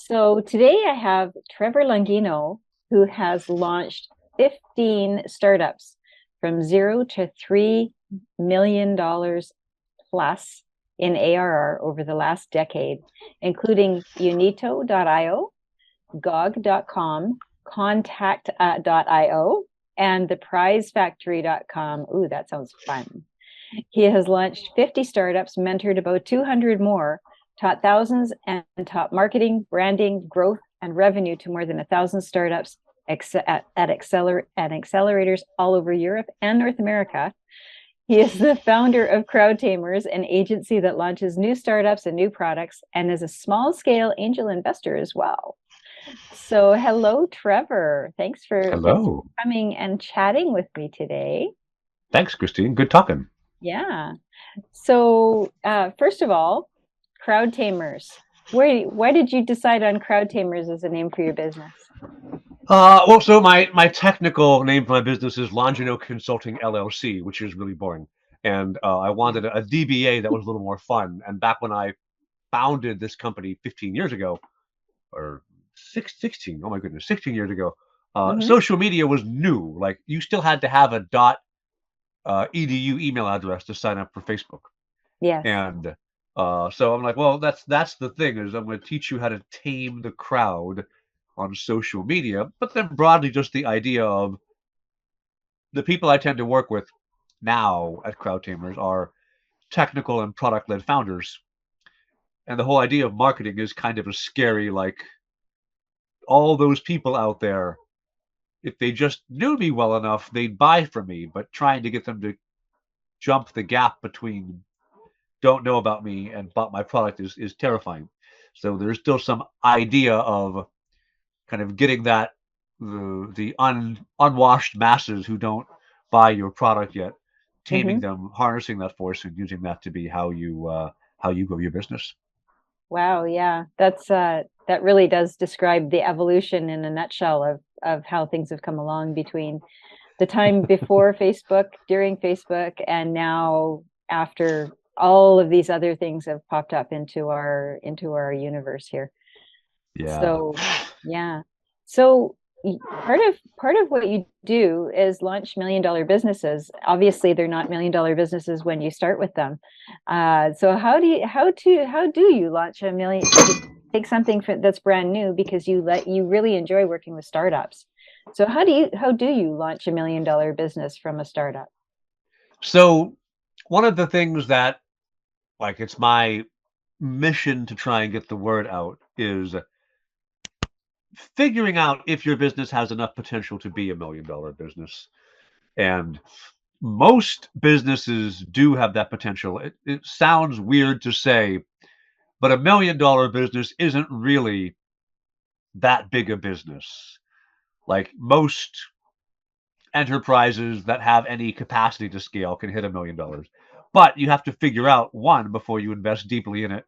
So today I have Trevor Longino, who has launched 15 startups from 0 to $3 million plus in ARR over the last decade, including Unito.io, Gog.com, Contact.io, and theprizefactory.com. Ooh, that sounds fun. He has launched 50 startups, mentored about 200 more, taught thousands, and taught marketing, branding, growth, and revenue to more than 1,000 startups at accelerators all over Europe and North America. He is the founder of Crowd Tamers, an agency that launches new startups and new products, and is a small-scale angel investor as well. So, hello, Trevor. Thanks for Hello. coming and chatting with me today. Thanks, Christine. Good talking. Yeah. So, first of all, Crowd Tamers. Why did you decide on Crowd Tamers as a name for your business? So my technical name for my business is Longino Consulting LLC, which is really boring. And I Yeah. wanted a DBA that was a little more fun. And back when I founded this company 15 years ago, or 16, oh my goodness, 16 years ago, Hmm. social media was new. Like you still had to have a .edu email address to sign up for Facebook. Yes. And so I'm like, well, that's the thing is I'm going to teach you how to tame the crowd on social media, but then broadly just the idea of the people I tend to work with now at Crowd Tamers are technical and product led founders. And the whole idea of marketing is kind of a scary, like all those people out there, if they just knew me well enough, they'd buy from me. But trying to get them to jump the gap between don't know about me and bought my product is terrifying. So there's still some idea of kind of getting that unwashed masses who don't buy your product yet, taming Hmm. them, harnessing that force, and using that to be how you grow your business. Wow. Yeah. That really does describe the evolution in a nutshell of how things have come along between the time before Facebook, during Facebook, and now after all of these other things have popped up into our universe here. Yeah. So, yeah. So part of what you do is launch million-dollar businesses. Obviously, they're not million-dollar businesses when you start with them. So how do you launch a million? You take something that's brand new because you really enjoy working with startups. So how do you launch a million-dollar business from a startup? So one of the things that like it's my mission to try and get the word out is figuring out if your business has enough potential to be $1 million business. And most businesses do have that potential. It sounds weird to say, but $1 million business isn't really that big a business. Like most enterprises that have any capacity to scale can hit $1 million. But you have to figure out one before you invest deeply in it.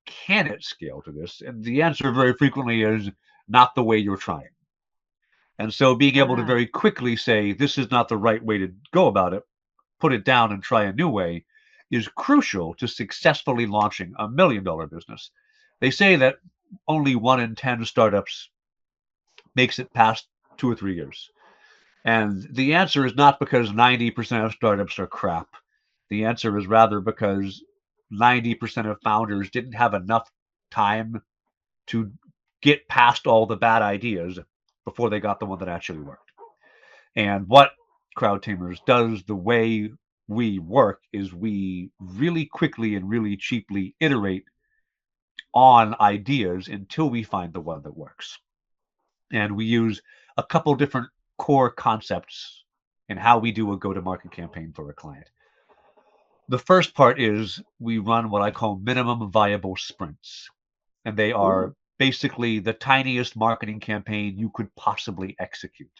Can it scale to this? And the answer very frequently is not the way you're trying. And so being able to Ah, very quickly say, this is not the right way to go about it, put it down and try a new way is crucial to successfully launching $1 million business. They say that only 1 in 10 startups makes it past 2 or 3 years. And the answer is not because 90% of startups are crap. The answer is rather because 90% of founders didn't have enough time to get past all the bad ideas before they got the one that actually worked. And what Crowd Tamers does, the way we work, is we really quickly and really cheaply iterate on ideas until we find the one that works. And we use a couple different core concepts in how we do a go to market campaign for a client. The first part is we run what I call minimum viable sprints, and they ooh, are basically the tiniest marketing campaign you could possibly execute,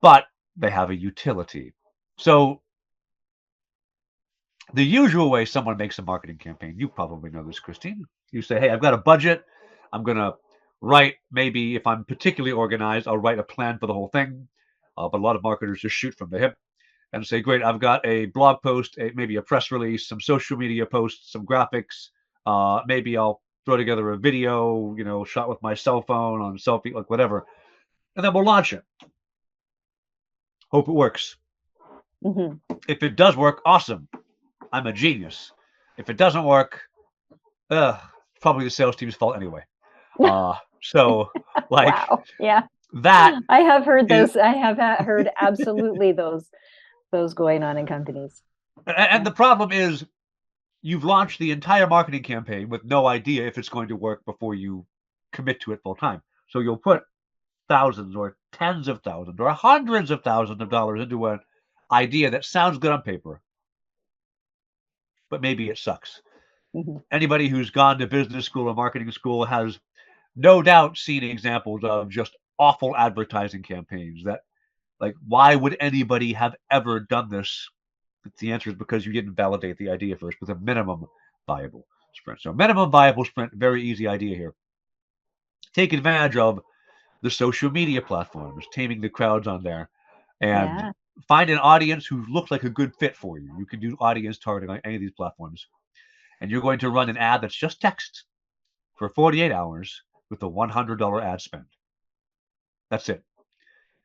but they have a utility. So the usual way someone makes a marketing campaign, you probably know this, Christine. You say, hey, I've got a budget. I'm going to write, maybe if I'm particularly organized, I'll write a plan for the whole thing. But a lot of marketers just shoot from the hip and say, great, I've got a blog post, maybe a press release, some social media posts, some graphics. Maybe I'll throw together a video, shot with my cell phone on selfie, like whatever, and then we'll launch it. Hope it works. Mm-hmm. If it does work, awesome. I'm a genius. If it doesn't work, probably the sales team's fault anyway. So like Wow. Yeah. that I have heard is, those. I have heard absolutely those going on in companies. and the problem is you've launched the entire marketing campaign with no idea if it's going to work before you commit to it full time. So you'll put thousands or tens of thousands or hundreds of thousands of dollars into an idea that sounds good on paper, but maybe it sucks. Mm-hmm. Anybody who's gone to business school or marketing school has no doubt seen examples of just awful advertising campaigns that, like, why would anybody have ever done this? The answer is because you didn't validate the idea first with a minimum viable sprint. So minimum viable sprint, very easy idea here. Take advantage of the social media platforms, taming the crowds on there, and Yeah. find an audience who looks like a good fit for you. You can do audience targeting on any of these platforms. And you're going to run an ad that's just text for 48 hours with a $100 ad spend. That's it.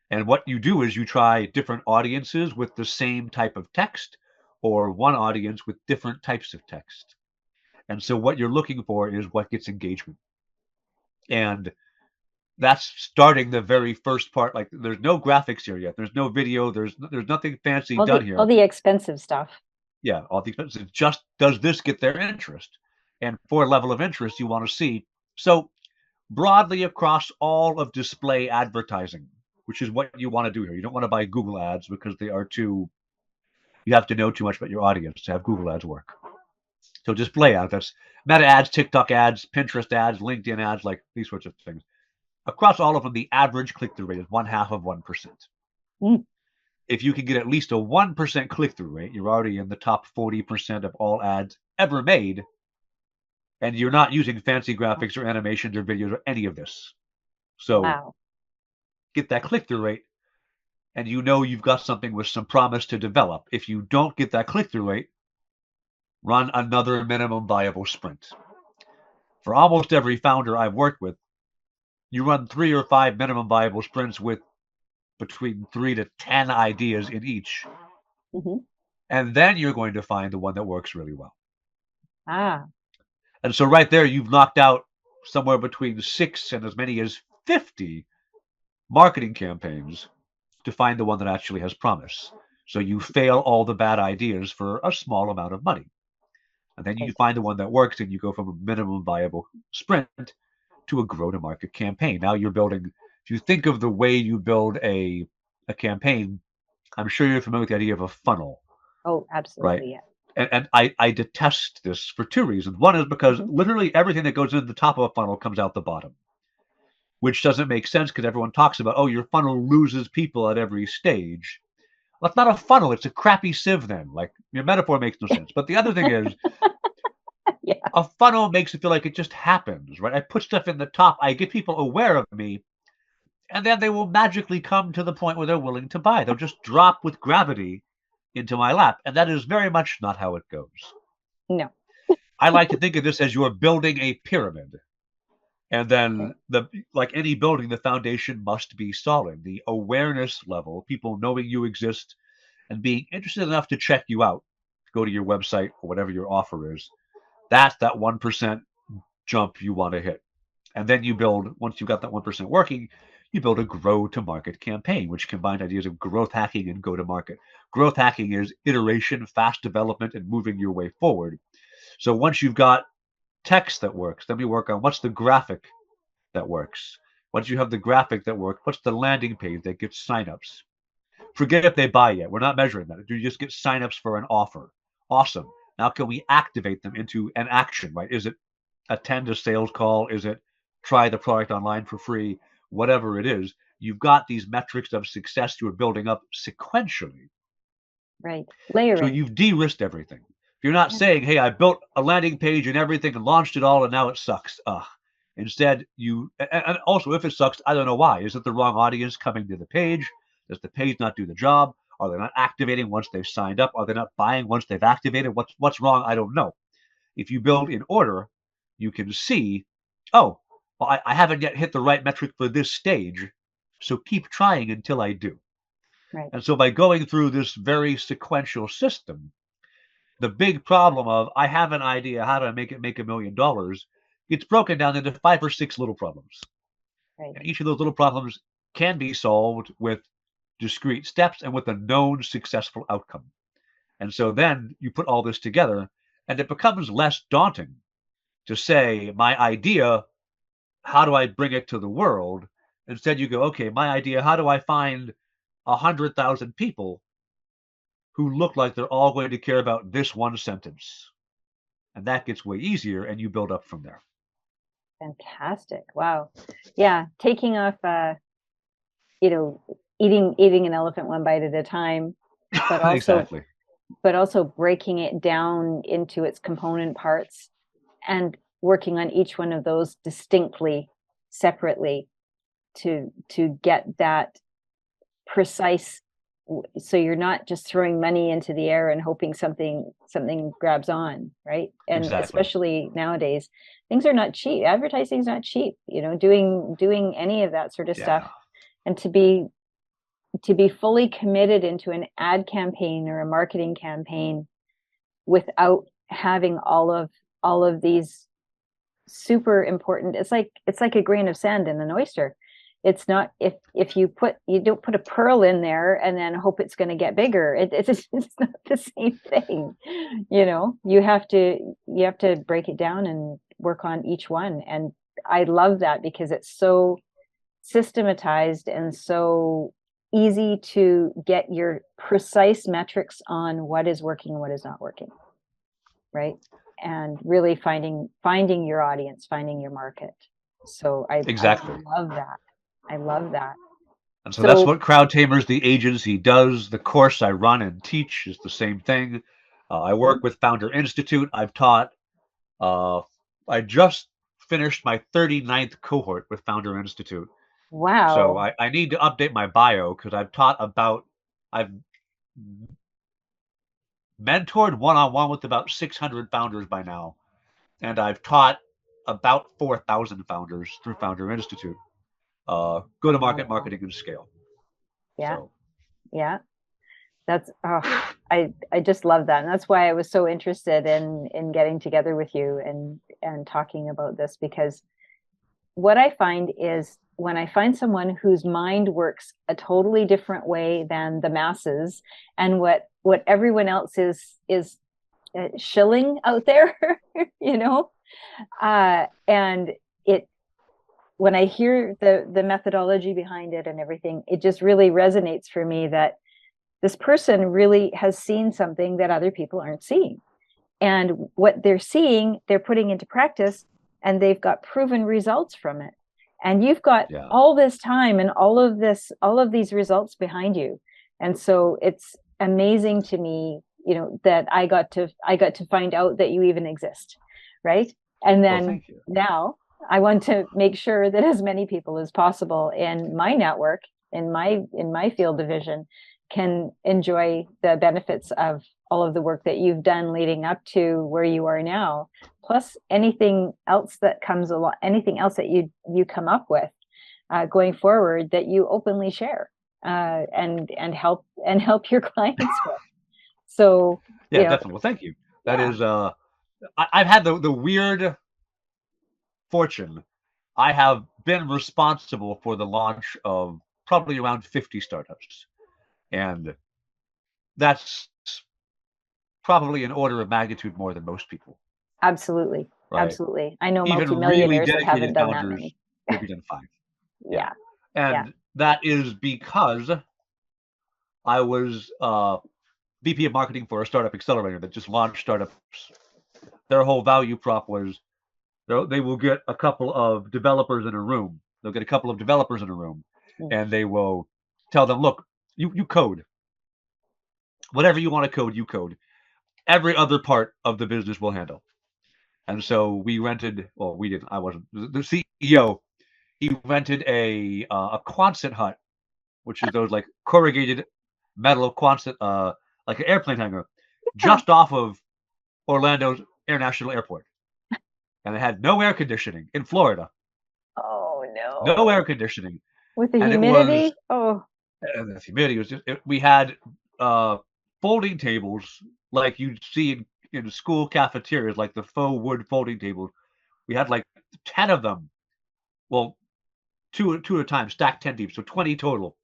And what you do is you try different audiences with the same type of text, or one audience with different types of text. And so what you're looking for is what gets engagement. And that's starting the very first part. Like, there's no graphics here yet. There's no video. There's nothing fancy done here. All the expensive stuff. Yeah, all the expenses. It's just, does this get their interest? And for a level of interest you want to see. So broadly across all of display advertising, which is what you want to do here. You don't want to buy Google ads because they are too, you have to know too much about your audience to have Google ads work. So display ads, that's Meta ads, TikTok ads, Pinterest ads, LinkedIn ads, like these sorts of things. Across all of them, the average click-through rate is 0.5%. Mm. If you can get at least a 1% click-through rate, you're already in the top 40% of all ads ever made, and you're not using fancy graphics or animations or videos or any of this. So Wow. get that click-through rate, and you've got something with some promise to develop. If you don't get that click-through rate, run another minimum viable sprint. For almost every founder I've worked with, you run 3 or 5 minimum viable sprints with between 3 to 10 ideas in each. Mm-hmm. And then you're going to find the one that works really well. Ah. And so right there, you've knocked out somewhere between 6 and as many as 50 marketing campaigns to find the one that actually has promise. So you fail all the bad ideas for a small amount of money. And then you find the one that works, and you go from a minimum viable sprint to a grow to market campaign. Now you're building, if you think of the way you build a campaign, I'm sure you're familiar with the idea of a funnel. Oh, absolutely. Right? Yeah. And I detest this for two reasons. One is because literally everything that goes in the top of a funnel comes out the bottom, which doesn't make sense because everyone talks about, oh, your funnel loses people at every stage. Well, it's not a funnel. It's a crappy sieve then. Like, your metaphor makes no sense. But the other thing is, Yeah. a funnel makes it feel like it just happens, right? I put stuff in the top. I get people aware of me, and then they will magically come to the point where they're willing to buy. They'll just drop with gravity into my lap. And that is very much not how it goes. No. I like to think of this as you're building a pyramid. And then, like any building, the foundation must be solid. The awareness level, people knowing you exist and being interested enough to check you out, go to your website or whatever your offer is, that's that 1% jump you want to hit. And then you build, once you've got that 1% working, you build a grow to market campaign, which combines ideas of growth hacking and go to market. Growth hacking is iteration, fast development, and moving your way forward. So once you've got text that works, then we work on what's the graphic that works. Once you have the graphic that works, what's the landing page that gets signups? Forget if they buy yet. We're not measuring that. Do you just get signups for an offer? Awesome. Now can we activate them into an action, right? Is it attend a sales call? Is it try the product online for free? Whatever it is, you've got these metrics of success you are building up sequentially. Right. So Layering. you've de-risked everything. You're not saying, hey, I built a landing page and everything and launched it all and now it sucks. Instead, and also if it sucks, I don't know why. Is it the wrong audience coming to the page? Does the page not do the job? Are they not activating once they've signed up? Are they not buying once they've activated? What's wrong? I don't know. If you build in order, you can see, oh, well, I haven't yet hit the right metric for this stage, so keep trying until I do. Right. And so by going through this very sequential system, the big problem of I have an idea how to make $1 million, it's broken down into 5 or 6 little problems. Right. And each of those little problems can be solved with discrete steps and with a known successful outcome. And so then you put all this together and it becomes less daunting to say, my idea, how do I bring it to the world? Instead, you go, okay, my idea, how do I find 100,000 people who look like they're all going to care about this one sentence? And that gets way easier, and you build up from there. Fantastic. Wow. Yeah. Taking off, eating an elephant one bite at a time, but also, Exactly. but also breaking it down into its component parts and working on each one of those distinctly, separately, to get that precise. So you're not just throwing money into the air and hoping something grabs on, right? And Exactly. especially nowadays, things are not cheap. Advertising is not cheap. Doing any of that sort of stuff, and to be fully committed into an ad campaign or a marketing campaign without having all of these super important. It's like a grain of sand in an oyster. It's not, if you don't put a pearl in there and then hope it's going to get bigger. It's not the same thing. You have to break it down and work on each one. And I love that because it's so systematized and so easy to get your precise metrics on what is working and what is not working, right? And really finding your audience, finding your market. So Exactly. I love that. And so that's what Crowd Tamers, the agency, does. The course I run and teach is the same thing. I work with Founder Institute. I've taught, I just finished my 39th cohort with Founder Institute. Wow. So I need to update my bio because I've mentored one-on-one with about 600 founders by now. And I've taught about 4,000 founders through Founder Institute. Go-to-market marketing and scale. Yeah. So. Yeah. That's, I just love that. And that's why I was so interested in getting together with you and talking about this, because what I find is when I find someone whose mind works a totally different way than the masses, and what everyone else is shilling out there, and when I hear the methodology behind it and everything, it just really resonates for me that this person really has seen something that other people aren't seeing. And what they're seeing, they're putting into practice, and they've got proven results from it. And you've got all this time and all of these results behind you. And so it's amazing to me, that I got to find out that you even exist. Right. And then now I want to make sure that as many people as possible in my network, in my field division, can enjoy the benefits of all of the work that you've done leading up to where you are now, plus anything else that comes along, anything else that you come up with going forward that you openly share and help your clients with. So definitely. Well, thank you. That is, I've had the weird fortune. I have been responsible for the launch of probably around 50 startups. And that's probably an order of magnitude more than most people. Absolutely. Right. Absolutely. I know even multimillionaires really that haven't done that many. Will be done fine. Yeah. And that is because I was VP of marketing for a startup accelerator that just launched startups. Their whole value prop was they will get a couple of developers in a room. They'll get a couple of developers in a room, and they will tell them, look, you code. Whatever you want to code, you code. Every other part of the business will handle. And so we rented, well, we didn't, I wasn't, the CEO, he rented a Quonset hut, which is those like corrugated metal Quonset, like an airplane hangar, just off of Orlando's International Airport. and it had no air conditioning in Florida. Oh No air no. conditioning, With the and it was humidity? Oh, and the humidity was just. We had uh, folding tables like you'd see in school cafeterias, like the faux wood folding tables. We had like 10 of them. Well, two at a time, stacked 10 deep, so 20 total.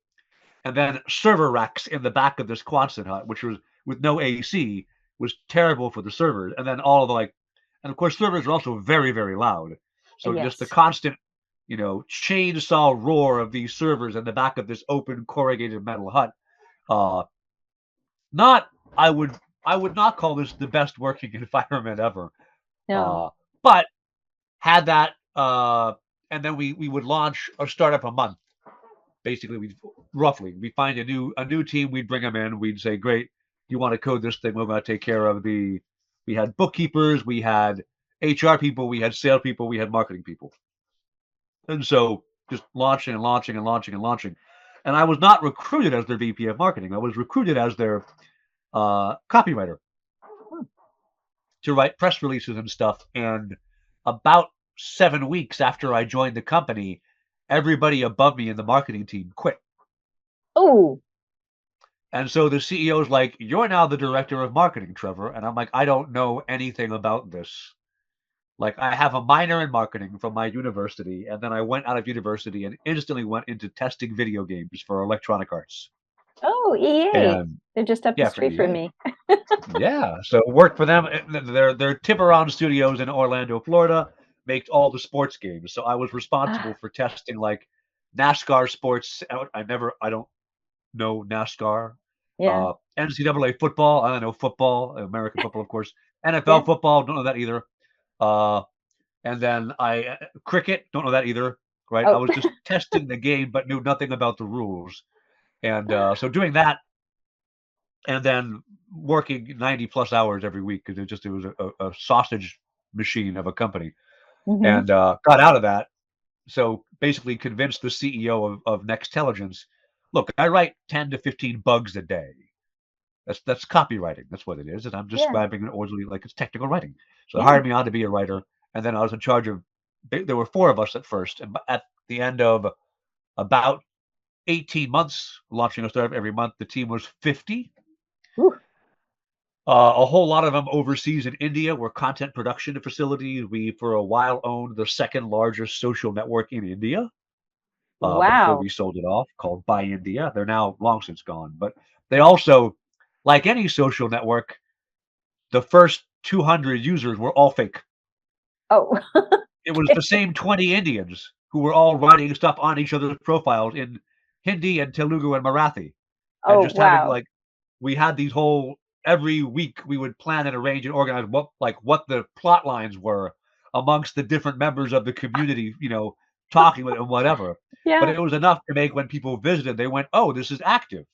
And then server racks in the back of this Quonset hut, which was with no AC, was terrible for the servers. And then all of the and of course servers are also very, very loud. So just the yes. constant, chainsaw roar of these servers in the back of this open corrugated metal hut. Uh, not I would not call this the best working environment ever. No. But had that, and then we would launch a startup a month. Basically, we find a new team, we'd bring them in, we'd say, great, you want to code this thing, we're going to take care of we had bookkeepers, we had HR people, we had sales people, we had marketing people. And so just launching and launching and launching and launching. And I was not recruited as their VP of marketing. I was recruited as their copywriter to write press releases and stuff. And about 7 weeks after I joined the company, everybody above me in the marketing team quit. Oh, And so the CEO's like, "You're now the director of marketing, Trevor." And I'm like, "I don't know anything about this. Like, I have a minor in marketing from my university, and then I went out of university and instantly went into testing video games for Electronic Arts." oh, EA. And They're just up the yeah, for street from EA. me. Yeah, so worked for them. Their Tiburon studios in Orlando, Florida, make all the sports games. So I was responsible for testing like NASCAR sports. I don't know NASCAR. Yeah. NCAA football, I don't know football, American football, of course. Yeah. NFL football, don't know that either. Uh, and then cricket, don't know that either. Right? I Oh, was just testing the game, but knew nothing about the rules. And so doing that, and then working 90 plus hours every week because it was a sausage machine of a company, hmm. and got out of that. So basically, convinced the CEO of Nextelligence, look, I write 10 to 15 bugs a day. That's copywriting. That's what it is, and I'm Yeah. describing it orderly like it's technical writing. So they Yeah. hired me on to be a writer, and then I was in charge of. There were four of us at first, and at the end of about 18 months, launching a startup every month, the team was 50. Ooh, A whole lot of them overseas in India were content production facilities. We, for a while, owned the second largest social network in India before wow. we sold it off, called Buy India. They're now long since gone. But they also, like any social network, the first 200 users were all fake. Oh, It was the same 20 Indians who were all writing stuff on each other's profiles in Hindi and Telugu and Marathi, and oh, just having wow. we had these whole every week we would plan and arrange and organize what the plot lines were amongst the different members of the community, talking with and whatever. But Yeah. it was enough to make when people visited, they went, "Oh, this is active.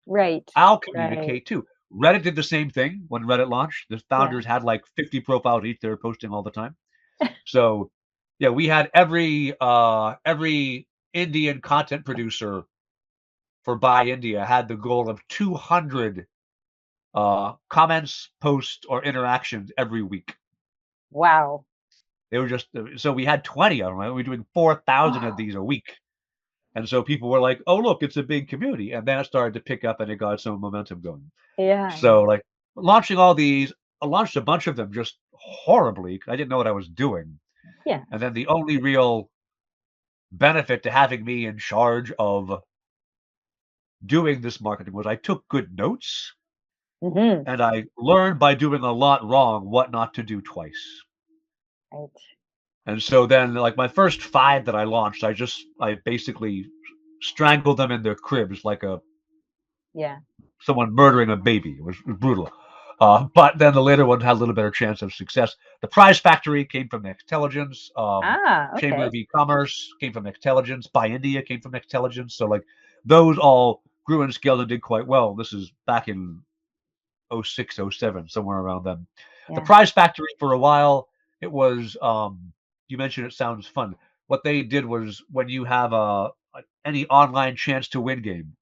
Right. I'll Right. communicate too." Reddit did the same thing when Reddit launched. The Yeah. founders had like 50 profiles each. They were posting all the time. So, yeah, we had every Indian content producer for Buy India had the goal of 200 comments, posts, or interactions every week. Wow. They were just so we had 20 of them. Right? We were doing 4,000 of these a week, and so people were like, "Oh, look, it's a big community," and then it started to pick up, and it got some momentum going. Yeah. So, like launching all these, I launched a bunch of them just horribly. I didn't know what I was doing, Yeah. and then the only real benefit to having me in charge of doing this marketing was I took good notes Hmm. and I learned by doing a lot wrong what not to do twice. Right. And so then, like my first five that I launched, I basically strangled them in their cribs like a Yeah. someone murdering a baby. It was brutal. But then the later one had a little better chance of success. The Prize Factory came from Nextelligence. Ah, Chamber okay. of E-commerce came from Nextelligence. Buy India came from Nextelligence. So like those all grew and scaled and did quite well. This is back in '06, '07, somewhere around then. The Yeah. Prize Factory for a while, it was you mentioned it sounds fun. What they did was when you have any online chance to win game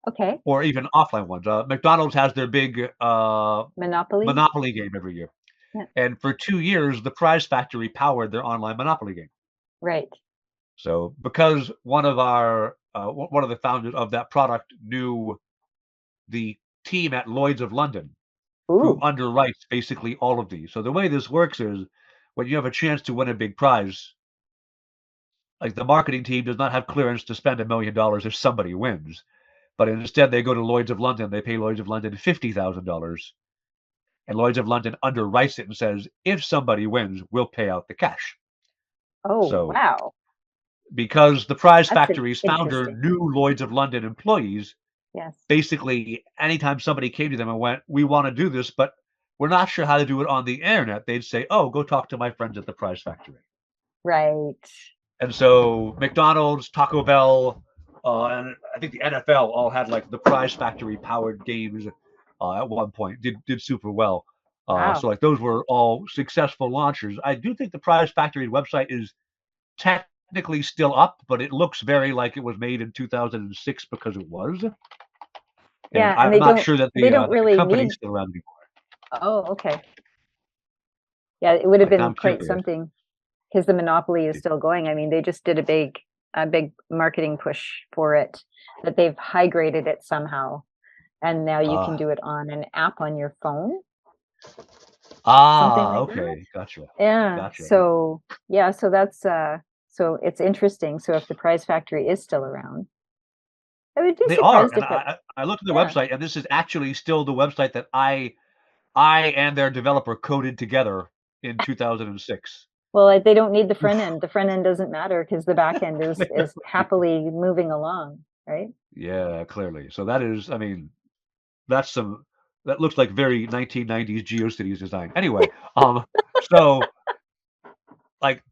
Okay. or even offline ones. McDonald's has their big Monopoly. Monopoly game every year. Yeah. And for 2 years, the Prize Factory powered their online Monopoly game. Right. So because one of the founders of that product knew the team at Lloyd's of London, who Ooh. underwrites basically all of these. So the way this works is when you have a chance to win a big prize, like the marketing team does not have clearance to spend $1 million if somebody wins, but instead they go to Lloyd's of London, they pay Lloyd's of London $50,000, and Lloyd's of London underwrites it and says, if somebody wins, we'll pay out the cash. Oh, So wow. because the Prize That's Factory's founder interesting. knew Lloyd's of London employees, Yes. basically anytime somebody came to them and went, we want to do this, but we're not sure how to do it on the internet, they'd say, oh, go talk to my friends at the Prize Factory. Right. And so McDonald's, Taco Bell, and I think the NFL all had like the Prize Factory powered games at one point. Did super well. Wow. So like those were all successful launchers. I do think the Prize Factory website is technically still up, but it looks very like it was made in 2006 because it was. And Yeah, and I'm not sure that they don't the really company's need. still around anymore. Oh, okay. Yeah, it would have Like now been I'm quite curious. something because the monopoly is still going. I mean, they just did a big marketing push for it that they've high graded it somehow. And now you can Uh, do it on an app on your phone, something like that. okay, gotcha, Yeah. gotcha. So yeah, so that's so it's interesting. So if the Prize Factory is still around, I would be They are, surprised and if it, I looked at the yeah. website, and this is actually still the website that I and their developer coded together in 2006. Well, they don't need the front end. The front end doesn't matter because the back end is happily moving along, right? Yeah, clearly. So that is, I mean, that's some that looks like very 1990s GeoCities design. Anyway, so like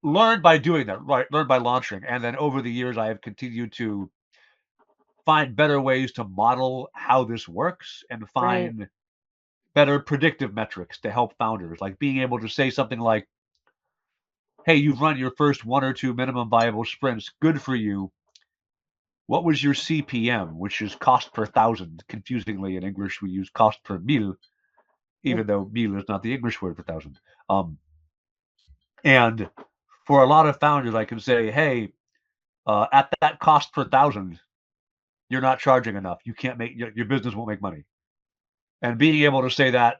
learned by doing that, right? Learned by launching, and then over the years, I have continued to find better ways to model how this works and Right. find better predictive metrics to help founders, like being able to say something like, hey, you've run your first 1 or 2 minimum viable sprints. Good for you. What was your CPM, which is cost per thousand? Confusingly, in English, we use cost per mille, Yeah. even though mille is not the English word for thousand. And for a lot of founders, I can say, hey, at that cost per thousand, you're not charging enough. You can't make your business won't make money. And being able to say that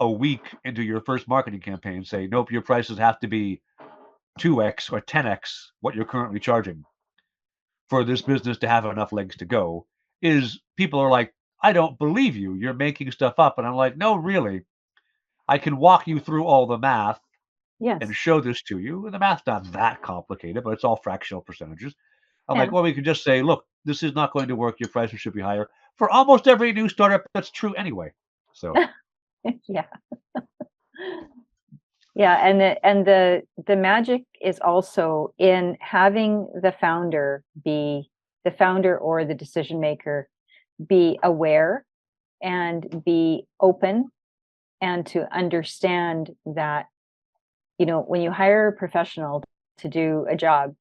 a week into your first marketing campaign, say, nope, your prices have to be 2x or 10x what you're currently charging for this business to have enough legs to go, is people are like, I don't believe you. You're making stuff up. And I'm like, no, really. I can walk you through all the math and Yes. show this to you. And the math's not that complicated, but it's all fractional percentages. I'm like, Yeah. well, we could just say, look, this is not going to work. Your prices should be higher. For almost every new startup, that's true anyway. So Yeah. Yeah, and the magic is also in having the founder or the decision maker be aware and be open and to understand that, when you hire a professional to do a job,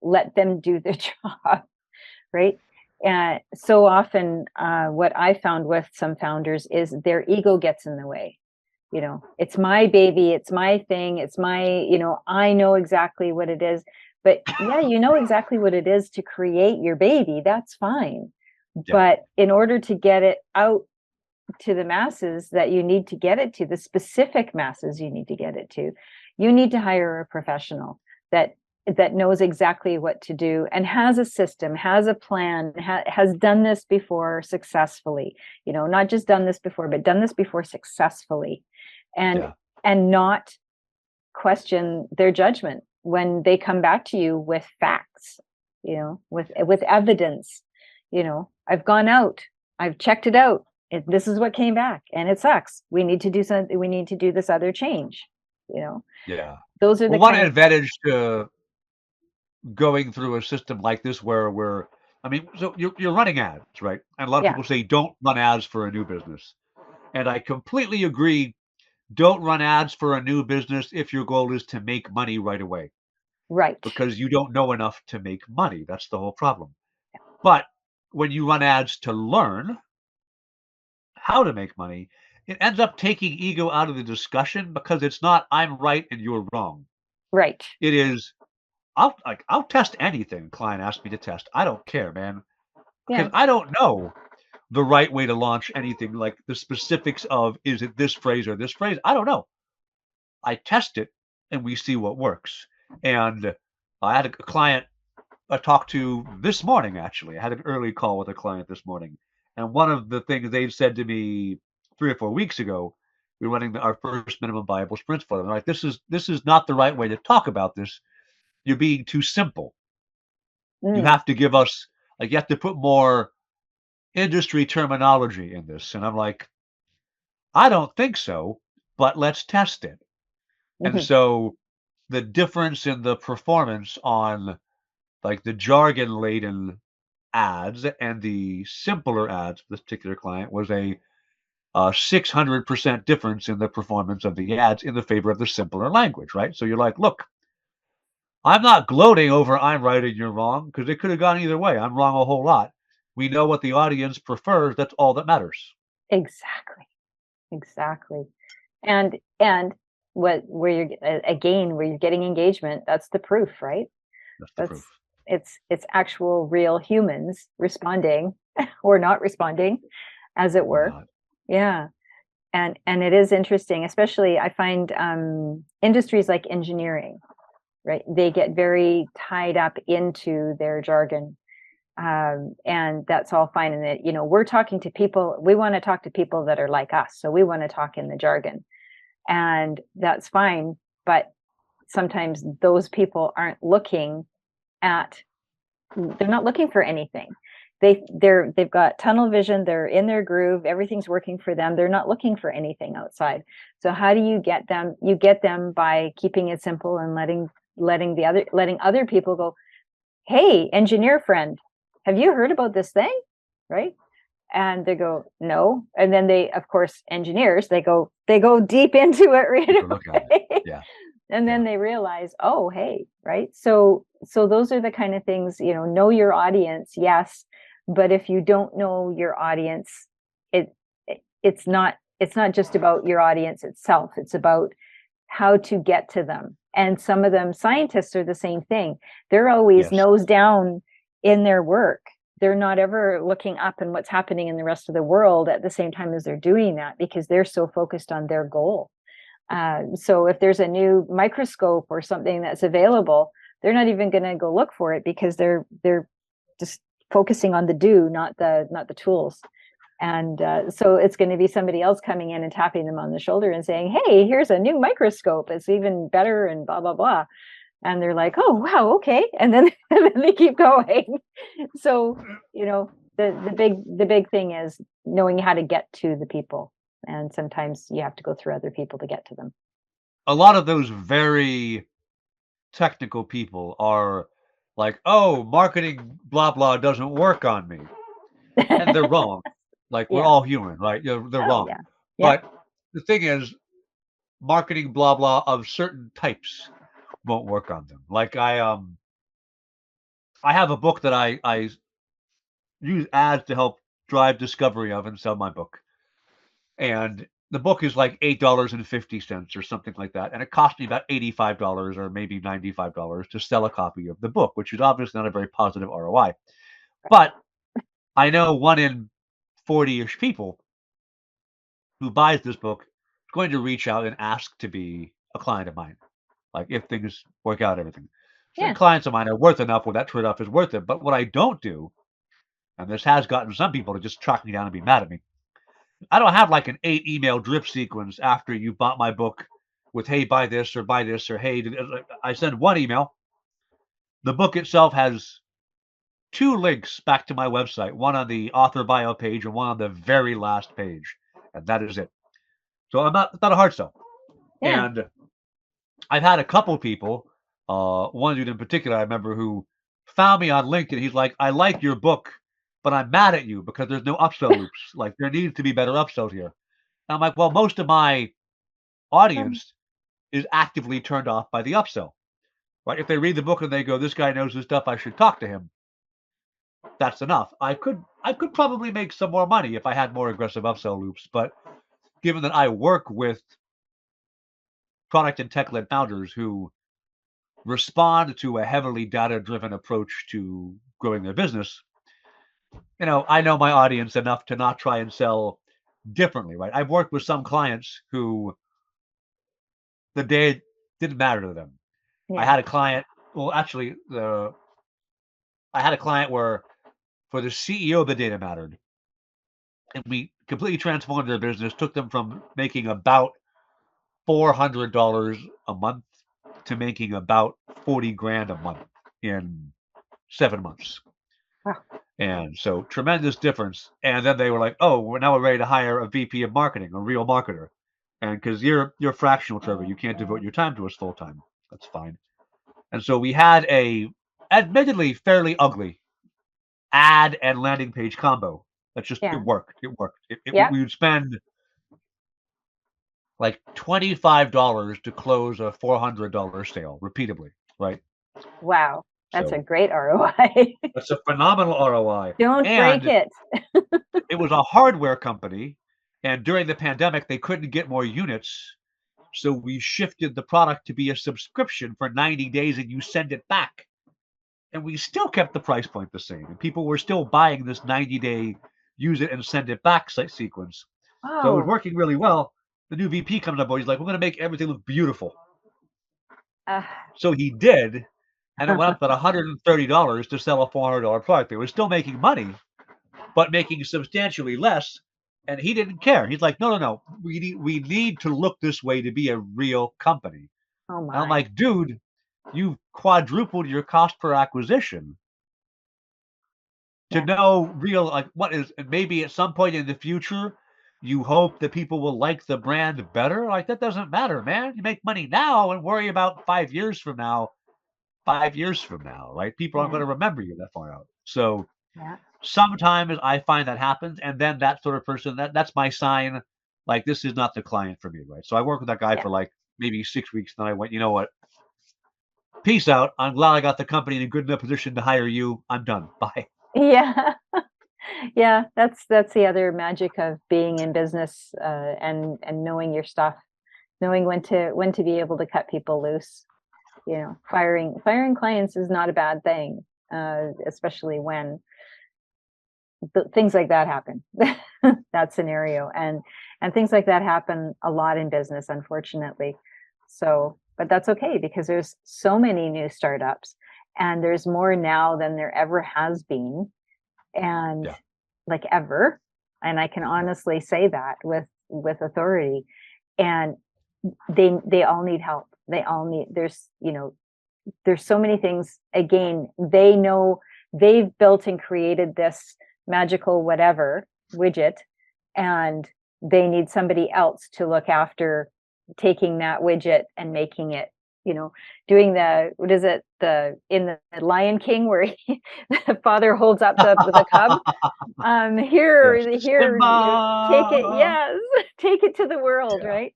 let them do the job, right? And so often, what I found with some founders is their ego gets in the way. It's my baby, it's my thing, it's my, I know exactly what it is. But yeah, you know exactly what it is to create your baby. That's fine. yeah, But in order to get it out to the masses that you need to get it to, the specific masses you need to get it to, you need to hire a professional that knows exactly what to do and has a system, has a plan, has done this before successfully, not just done this before, but done this before successfully, and yeah, and not question their judgment when they come back to you with facts, with evidence. I've gone out, I've checked it out. This is what came back, and it sucks. We need to do something. We need to do this other change. You know, yeah. those are Well, the one kind of advantage to going through a system like this where we're, I mean, so you're running ads, right? And a lot of yeah, people say don't run ads for a new business. And I completely agree. Don't run ads for a new business if your goal is to make money right away, right. because you don't know enough to make money. That's the whole problem. But when you run ads to learn how to make money, it ends up taking ego out of the discussion because it's not I'm right and you're wrong. Right. It is I'll test anything client asks me to test. I don't care, man, because Yeah. I don't know the right way to launch anything, like the specifics of is it this phrase or this phrase? I don't know. I test it and we see what works. And I had a client I talked to this morning, actually. I had an early call with a client this morning. And one of the things they've said to me 3 or 4 weeks ago, we were running our first minimum viable sprints for them. Like, this is not the right way to talk about this. You're being too simple. You Mm. have to give us like you have to put more industry terminology in this. And I'm like, I don't think so, but let's test it. And Hmm. so the difference in the performance on like the jargon laden ads and the simpler ads for this particular client was a 600% difference in the performance of the ads in the favor of the simpler language, right? So you're like, look, I'm not gloating over I'm right and you're wrong because it could have gone either way. I'm wrong a whole lot. We know what the audience prefers. That's all that matters. Exactly. Exactly. And where you're again where you're getting engagement, that's the proof, right? That's the proof. That's it's actual real humans responding or not responding, as it Or were. not. Yeah. And it is interesting, especially I find industries like engineering, right? They get very tied up into their jargon. And that's all fine. And that, we're talking to people, we want to talk to people that are like us. So we want to talk in the jargon, and that's fine. But sometimes those people aren't looking at, they're not looking for anything. They've got tunnel vision, they're in their groove, everything's working for them, they're not looking for anything outside. So how do you get them? You get them by keeping it simple and letting other people go, hey, engineer friend, have you heard about this thing? Right? And they go, no. And then they, of course, engineers, they go deep into it right Take a look at it. away. Yeah. And Yeah. then they realize, oh, hey, right? So those are the kind of things, know your audience, yes. But if you don't know your audience, it's not just about your audience itself. It's about how to get to them. And some of them, scientists, are the same thing. They're always Yes. nose down in their work. They're not ever looking up and what's happening in the rest of the world at the same time as they're doing that, because they're so focused on their goal. So if there's a new microscope or something that's available, they're not even going to go look for it, because they're just focusing on the do, not the tools. And so it's going to be somebody else coming in and tapping them on the shoulder and saying, hey, here's a new microscope, it's even better and blah blah blah. And they're like, oh wow, okay. And then, and then they keep going. So the big thing is knowing how to get to the people, and sometimes you have to go through other people to get to them. A lot of those very technical people are like, oh, marketing blah blah doesn't work on me. And they're wrong. Like, we're Yeah. all human, right? They're Oh wrong. yeah. Yeah. But the thing is, marketing blah blah of certain types won't work on them. Like I have a book that I use ads to help drive discovery of and sell my book. And the book is like $8.50 or something like that. And it cost me about $85 or maybe $95 to sell a copy of the book, which is obviously not a very positive ROI. But I know 1 in 40-ish people who buys this book is going to reach out and ask to be a client of mine. Like, if things work out, everything. So Yeah. clients of mine are worth enough where that trade-off is worth it. But what I don't do, and this has gotten some people to just track me down and be mad at me, I don't have like an 8 email drip sequence after you bought my book with, hey, buy this or hey, I send one email. The book itself has 2 links back to my website, one on the author bio page and one on the very last page. And that is it. So it's not a hard sell. Yeah. And I've had a couple people, one dude in particular I remember, who found me on LinkedIn. He's like, I like your book, but I'm mad at you because there's no upsell loops. Like, there needs to be better upsells here. And I'm like, well, most of my audience is actively turned off by the upsell, right? If they read the book and they go, this guy knows his stuff, I should talk to him. That's enough. I could probably make some more money if I had more aggressive upsell loops, but given that I work with product and tech-led founders who respond to a heavily data-driven approach to growing their business, I know my audience enough to not try and sell differently, right? I've worked with some clients who the day didn't matter to them. I Yeah. had a client, well, actually, I had a client where for the CEO, the data mattered. And we completely transformed their business, took them from making about $400 a month to making about 40 grand a month in 7 months. Wow. And so tremendous difference. And then they were like, "Oh, we're now ready to hire a VP of marketing, a real marketer." And because you're fractional, Trevor, you can't devote your time to us full time. That's fine. And so we had a admittedly fairly ugly ad and landing page combo. That's just Yeah. it worked. It worked. Yeah. We would spend like $25 to close a $400 sale repeatedly, right? Wow. That's a So great ROI. that's a phenomenal ROI. Don't break And it. it was a hardware company, and during the pandemic, they couldn't get more units. So we shifted the product to be a subscription for 90 days and you send it back. And we still kept the price point the same. And people were still buying this 90-day use it and send it back sequence. So it was Oh. working really well. The new VP comes on board. He's like, we're going to make everything look beautiful. Uh, So he did. And it went up to $130 to sell a $400 product. They were still making money, but making substantially less. And he didn't care. He's like, no. We need to look this way to be a real company. oh And I'm my. like, dude, you've quadrupled your cost per acquisition to Yeah. know real, like, what is, and maybe at some point in the future, you hope that people will like the brand better. Like, that doesn't matter, man. You make money now and worry about 5 years from now, 5 years from now, right? People aren't Yeah. going to remember you that far out. So Yeah. sometimes I find that happens. And then that sort of person, that's my sign. Like, this is not the client for me, right? So I worked with that guy Yeah. for like maybe 6 weeks. And then I went, you know what? Peace out. I'm glad I got the company in a good enough position to hire you. I'm done. Bye. Yeah. Yeah. That's the other magic of being in business, and knowing your stuff, knowing when to be able to cut people loose. Firing clients is not a bad thing, especially when things like that happen. That scenario, and things like that happen a lot in business, unfortunately. So, but that's okay, because there's so many new startups, and there's more now than there ever has been, and Yeah. like ever. And I can honestly say that with authority. And they all need help. They all need, there's so many things. Again, they know they've built and created this magical whatever widget, and they need somebody else to look after taking that widget and making it, doing the, what is it, the in the Lion King, where the father holds up the cub. Here, Yes. here, take it. Simba. Yes, take it to the world, Yeah. right?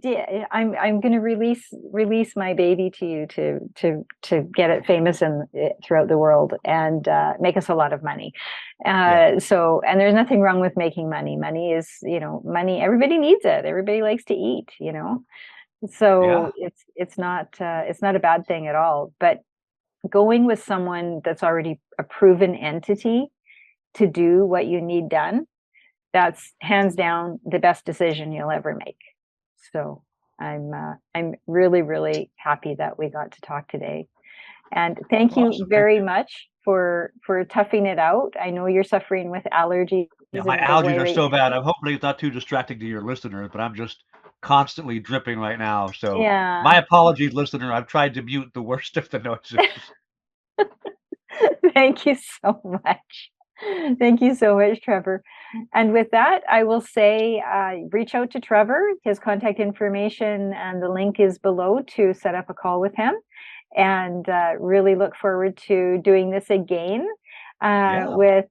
Yeah, I'm going to release my baby to you to get it famous and throughout the world, and make us a lot of money. Yeah. So, and there's nothing wrong with making money. Money is, money. Everybody needs it. Everybody likes to eat. Yeah. So it's not a bad thing at all. But going with someone that's already a proven entity to do what you need done, that's hands down the best decision you'll ever make. So I'm really, really happy that we got to talk today. And thank you Awesome. Thank very you. much for toughing it out. I know you're suffering with allergies Yeah, in my a big way, allergies are right? so bad. I'm hoping it's not too distracting to your listeners, but I'm just constantly dripping right now. So Yeah. my apologies, listener. I've tried to mute the worst of the noises. Thank you so much. Thank you so much, Trevor. And with that, I will say, reach out to Trevor. His contact information and the link is below to set up a call with him. And really look forward to doing this again. Yeah.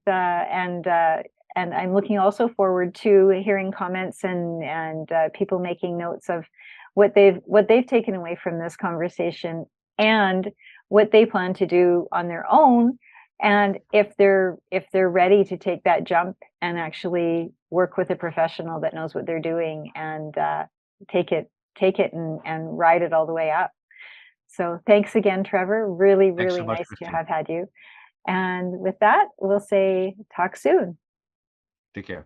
And I'm looking also forward to hearing comments and people making notes of what they've taken away from this conversation, and what they plan to do on their own, and if they're ready to take that jump and actually work with a professional that knows what they're doing and take it and ride it all the way up. So thanks again, Trevor. Really, Thanks so really much, nice to Christine. have had you. And with that, we'll say talk soon. Take care.